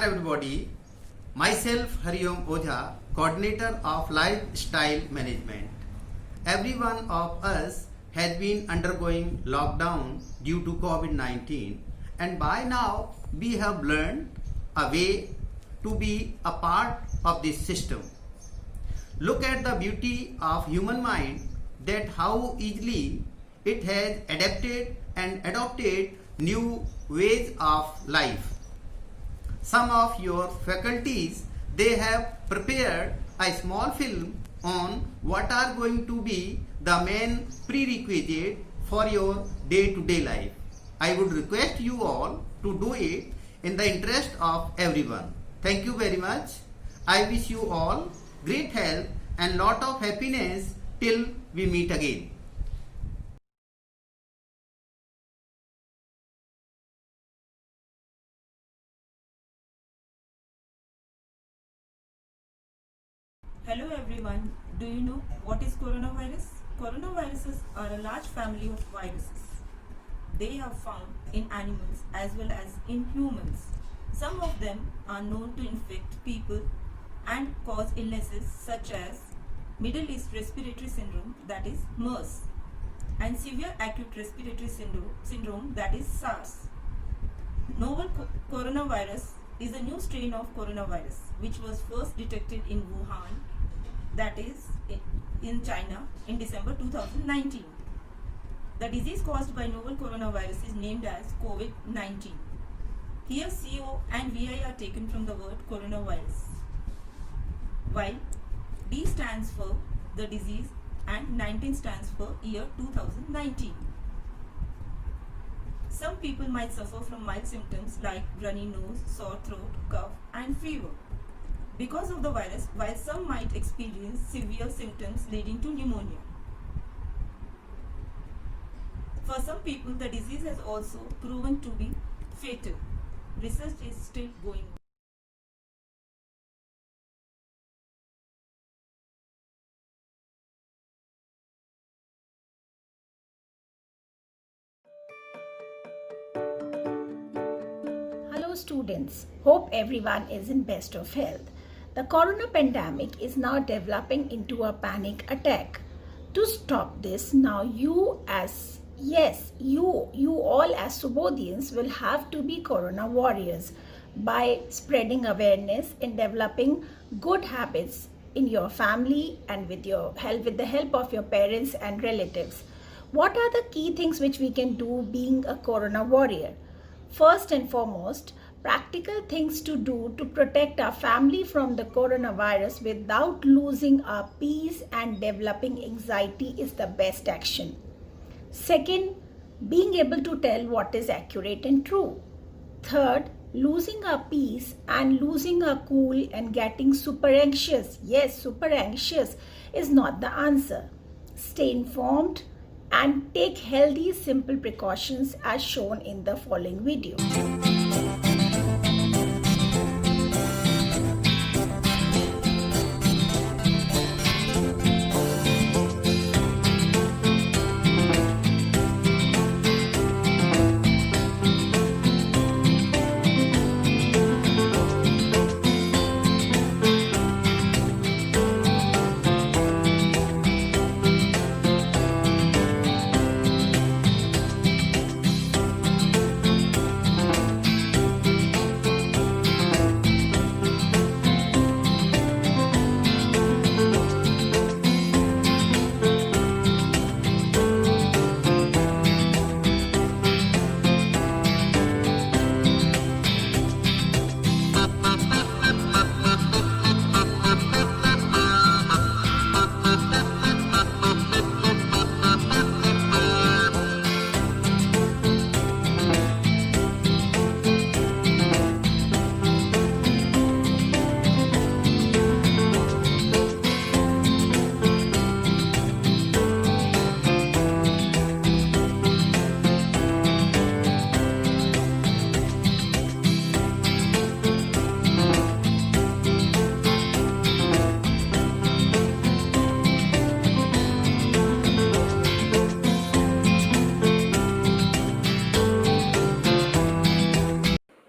everybody. Myself Hariom Ojha, coordinator of lifestyle management. Every one of us has been undergoing lockdown due to COVID-19, and by now we have learned a way to be a part of this system. Look at the beauty of human mind, that how easily it has adapted and adopted new ways of life. Some of your faculties, they have prepared a small film on what are going to be the main prerequisite for your day-to-day life. I would request you all to do it in the interest of everyone. Thank you very much. I wish you all great health and lot of happiness till we meet again. Hello everyone, do you know what is coronavirus? Coronaviruses are a large family of viruses. They are found in animals as well as in humans. Some of them are known to infect people and cause illnesses such as Middle East Respiratory Syndrome, that is MERS, and Severe Acute Respiratory Syndrome, that is SARS. Novel coronavirus is a new strain of coronavirus which was first detected in Wuhan, that is in China, in December 2019. The disease caused by novel coronavirus is named as COVID-19. Here CO and VI are taken from the word coronavirus, while D stands for the disease and 19 stands for year 2019. Some people might suffer from mild symptoms like runny nose, sore throat, cough and fever because of the virus, while some might experience severe symptoms leading to pneumonia. For some people, the disease has also proven to be fatal. Research is still going on. Hello students, hope everyone is in best of health. The corona pandemic is now developing into a panic attack. To stop this, now you all as Subodhians will have to be corona warriors by spreading awareness and developing good habits in your family and with the help of your parents and relatives. What are the key things which we can do being a corona warrior? First and foremost, practical things to do to protect our family from the coronavirus without losing our peace and developing anxiety is the best action. Second, being able to tell what is accurate and true. Third, losing our peace and losing our cool and getting super anxious. Yes, super anxious is not the answer. Stay informed and take healthy, simple precautions as shown in the following video.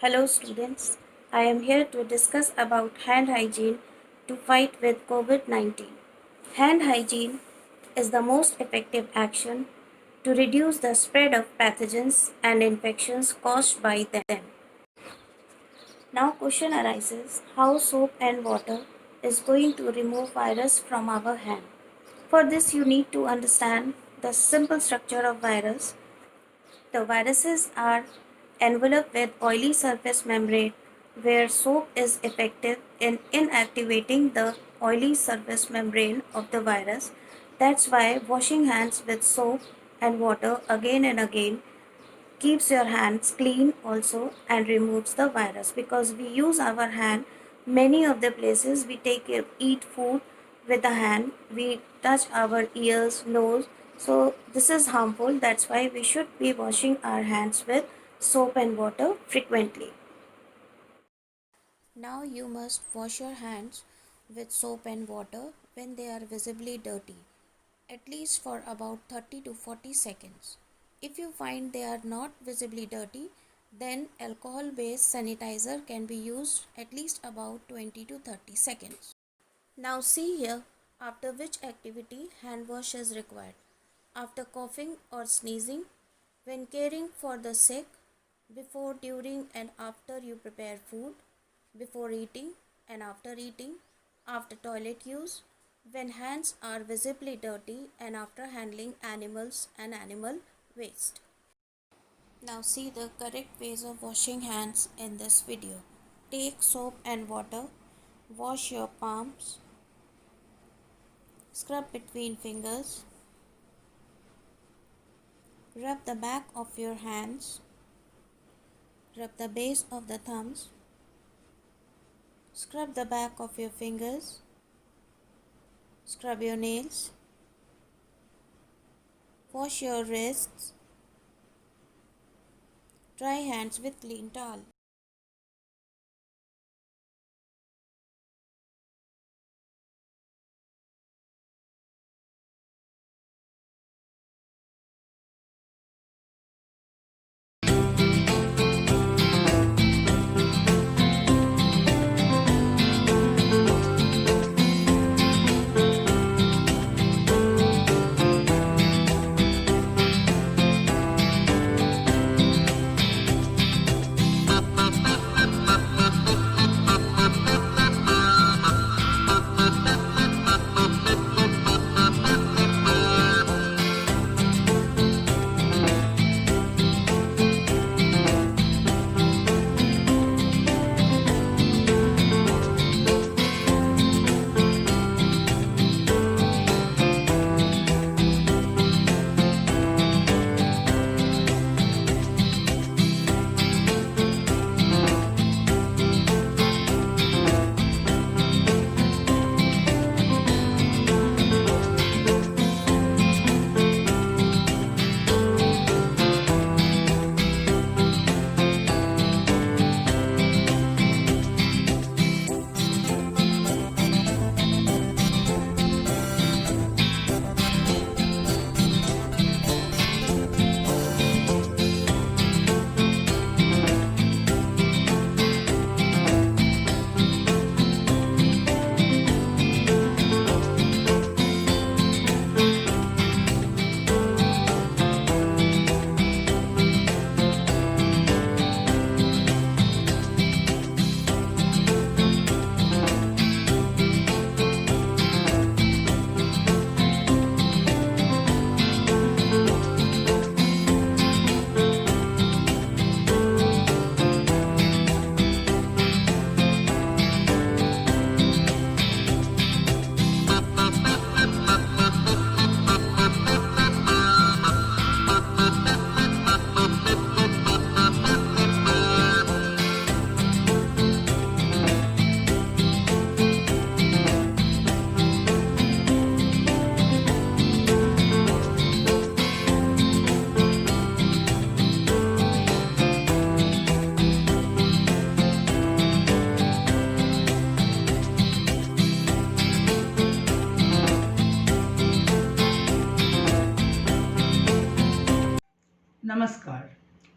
Hello students, I am here to discuss about hand hygiene to fight with COVID-19. Hand hygiene is the most effective action to reduce the spread of pathogens and infections caused by them. Now question arises how soap and water is going to remove virus from our hand. For this you need to understand the simple structure of virus. The viruses are enveloped with oily surface membrane where soap is effective in inactivating the oily surface membrane of the virus. That's why washing hands with soap and water again and again keeps your hands clean also and removes the virus, because we use our hand many of the places. We eat food with the hand, we touch our ears, nose, so this is harmful. That's why we should be washing our hands with soap and water frequently. Now you must wash your hands with soap and water when they are visibly dirty, at least for about 30 to 40 seconds. If you find they are not visibly dirty, then alcohol based sanitizer can be used at least about 20 to 30 seconds. Now see here after which activity hand wash is required. After coughing or sneezing, when caring for the sick, before, during and after you prepare food, before eating and after eating, after toilet use, when hands are visibly dirty, and after handling animals and animal waste. Now see the correct ways of washing hands in this video. Take soap and water, wash your palms, scrub between fingers, rub the back of your hands, rub the base of the thumbs, scrub the back of your fingers, scrub your nails, wash your wrists, dry hands with clean towel.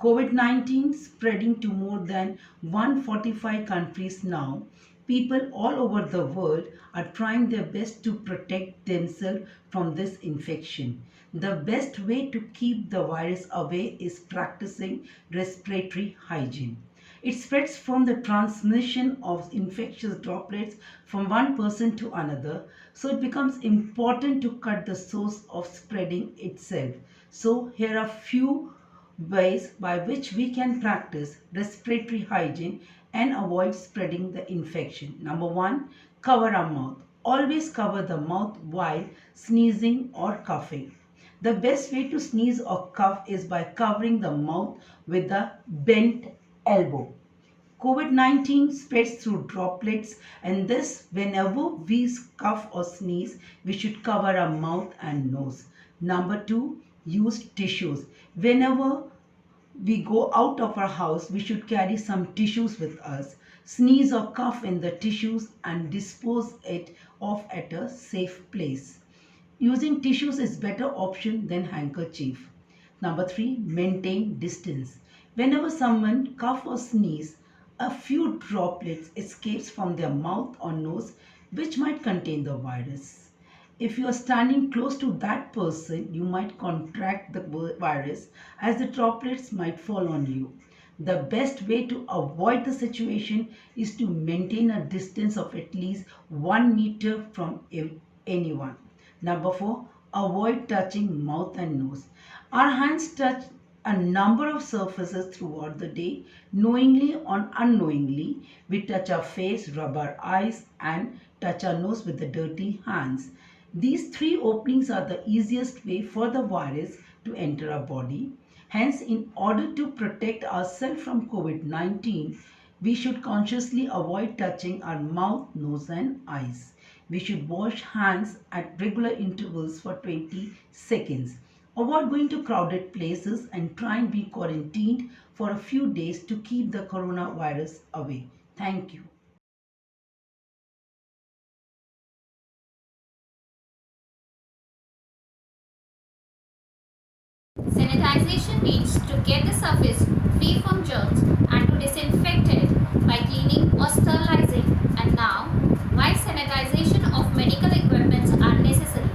COVID-19 spreading to more than 145 countries now. People all over the world are trying their best to protect themselves from this infection. The best way to keep the virus away is practicing respiratory hygiene. It spreads from the transmission of infectious droplets from one person to another, so it becomes important to cut the source of spreading itself. So, here are few ways by which we can practice respiratory hygiene and avoid spreading the infection. Number one, cover our mouth. Always cover the mouth while sneezing or coughing. The best way to sneeze or cough is by covering the mouth with a bent elbow. COVID-19 spreads through droplets, and this, whenever we cough or sneeze, we should cover our mouth and nose. Number two, use tissues. Whenever we go out of our house, we should carry some tissues with us. Sneeze or cough in the tissues and dispose it off at a safe place. Using tissues is better option than handkerchief. Number three, maintain distance. Whenever someone cough or sneeze, a few droplets escapes from their mouth or nose, which might contain the virus. If you are standing close to that person, you might contract the virus as the droplets might fall on you. The best way to avoid the situation is to maintain a distance of at least 1 meter from anyone. Number four, avoid touching mouth and nose. Our hands touch a number of surfaces throughout the day. Knowingly or unknowingly, we touch our face, rub our eyes, and touch our nose with the dirty hands. These three openings are the easiest way for the virus to enter our body. Hence, in order to protect ourselves from COVID-19, we should consciously avoid touching our mouth, nose, and eyes. We should wash hands at regular intervals for 20 seconds. Avoid going to crowded places and try and be quarantined for a few days to keep the coronavirus away. Thank you. Sanitization means to get the surface free from germs and to disinfect it by cleaning or sterilizing. And now, why sanitization of medical equipment are necessary?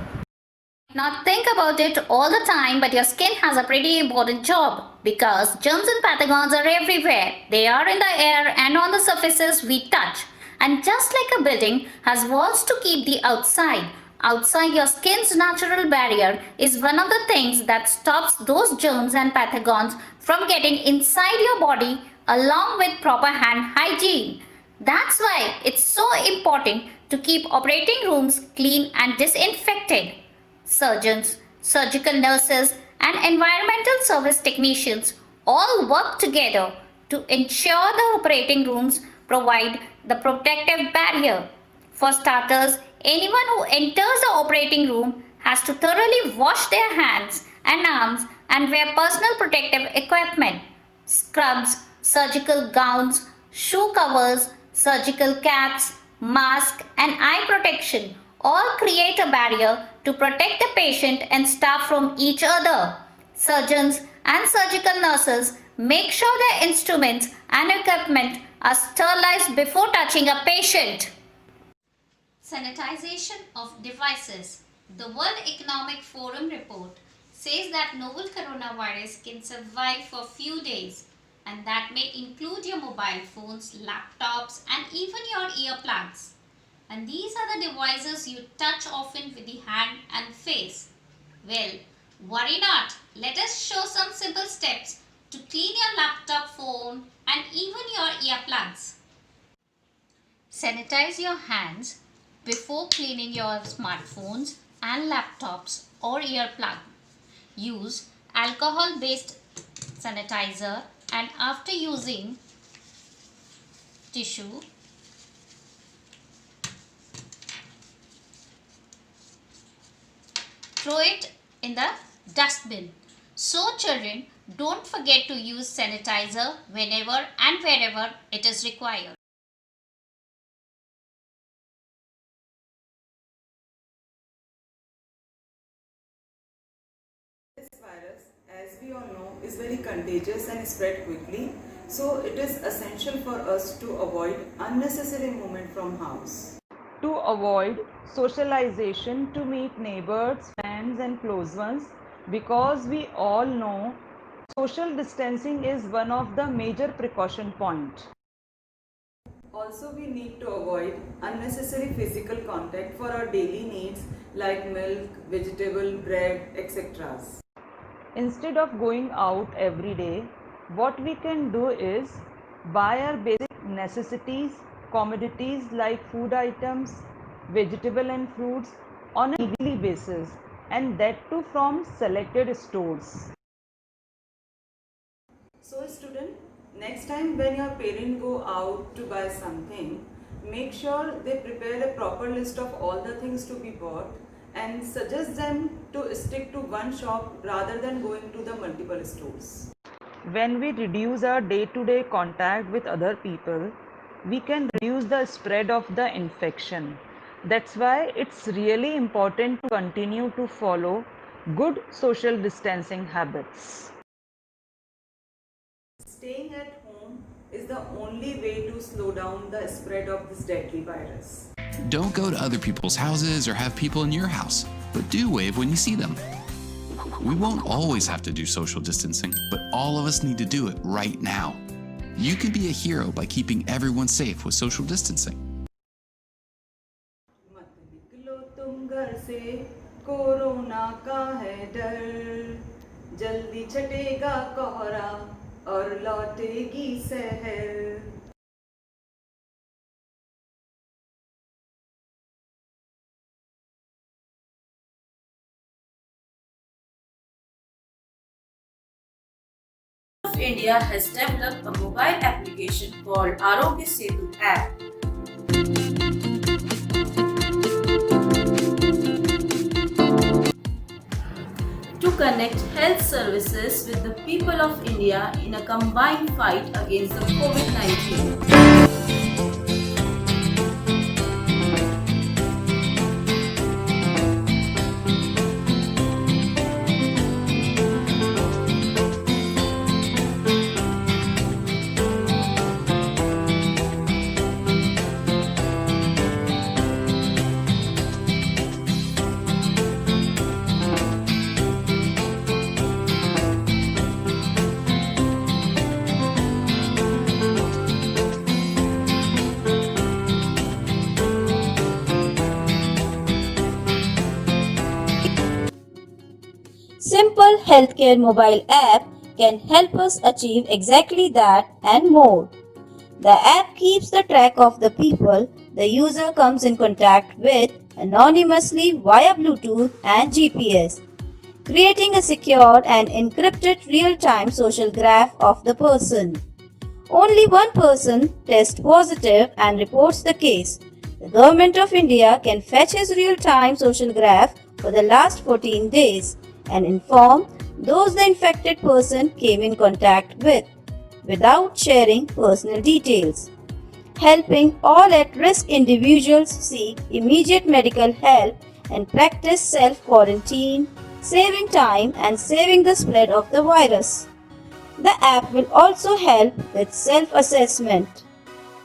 Not think about it all the time, but your skin has a pretty important job because germs and pathogens are everywhere. They are in the air and on the surfaces we touch. And just like a building has walls to keep the outside your skin's natural barrier is one of the things that stops those germs and pathogens from getting inside your body along with proper hand hygiene. That's why it's so important to keep operating rooms clean and disinfected. Surgeons, surgical nurses, and environmental service technicians all work together to ensure the operating rooms provide the protective barrier. For starters, anyone who enters the operating room has to thoroughly wash their hands and arms and wear personal protective equipment, scrubs, surgical gowns, shoe covers, surgical caps, mask, and eye protection all create a barrier to protect the patient and staff from each other. Surgeons and surgical nurses make sure their instruments and equipment are sterilized before touching a patient. Sanitization of devices. The World Economic Forum report says that novel coronavirus can survive for few days, and that may include your mobile phones, laptops, and even your earplugs. And these are the devices you touch often with the hand and face. Well, worry not. Let us show some simple steps to clean your laptop, phone, and even your earplugs. Sanitize your hands before cleaning your smartphones and laptops or earplug. Use alcohol-based sanitizer, and after using tissue, throw it in the dustbin. So children, don't forget to use sanitizer whenever and wherever it is required. This virus, as we we all know, is very contagious and spread quickly. So it is essential for us to avoid unnecessary movement from house. To avoid socialization, to meet neighbors, friends and close ones, because we all know social distancing is one of the major precaution point. Also, we need to avoid unnecessary physical contact for our daily needs like milk, vegetable, bread, etc. Instead of going out every day, what we can do is buy our basic necessities, commodities like food items, vegetable and fruits on a weekly basis, and that too from selected stores. So student, next time when your parents go out to buy something, make sure they prepare a proper list of all the things to be bought and suggest them to stick to one shop rather than going to the multiple stores. When we reduce our day-to-day contact with other people, we can reduce the spread of the infection. That's why it's really important to continue to follow good social distancing habits. Staying at home is the only way to slow down the spread of this deadly virus. Don't go to other people's houses or have people in your house, but do wave when you see them. We won't always have to do social distancing, but all of us need to do it right now. You can be a hero by keeping everyone safe with social distancing. मत निकलो तुम घर से, corona का है डर, जल्दी छटेगा कोहरा और लौटेगी शहर. India has developed a mobile application called Arogya Setu app. To connect health services with the people of India in a combined fight against the COVID-19. Simple Healthcare mobile app can help us achieve exactly that and more. The app keeps the track of the people the user comes in contact with anonymously via Bluetooth and GPS, creating a secure and encrypted real-time social graph of the person. Only one person tests positive and reports the case. The Government of India can fetch his real-time social graph for the last 14 days and inform those the infected person came in contact with, without sharing personal details, helping all at-risk individuals seek immediate medical help and practice self-quarantine, saving time and saving the spread of the virus. The app will also help with self-assessment.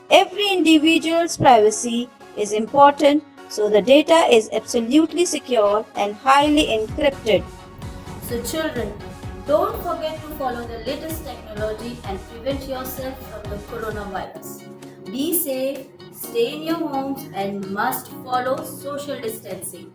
Every individual's privacy is important, so the data is absolutely secure and highly encrypted. So children, don't forget to follow the latest technology and prevent yourself from the coronavirus. Be safe, stay in your homes and must follow social distancing.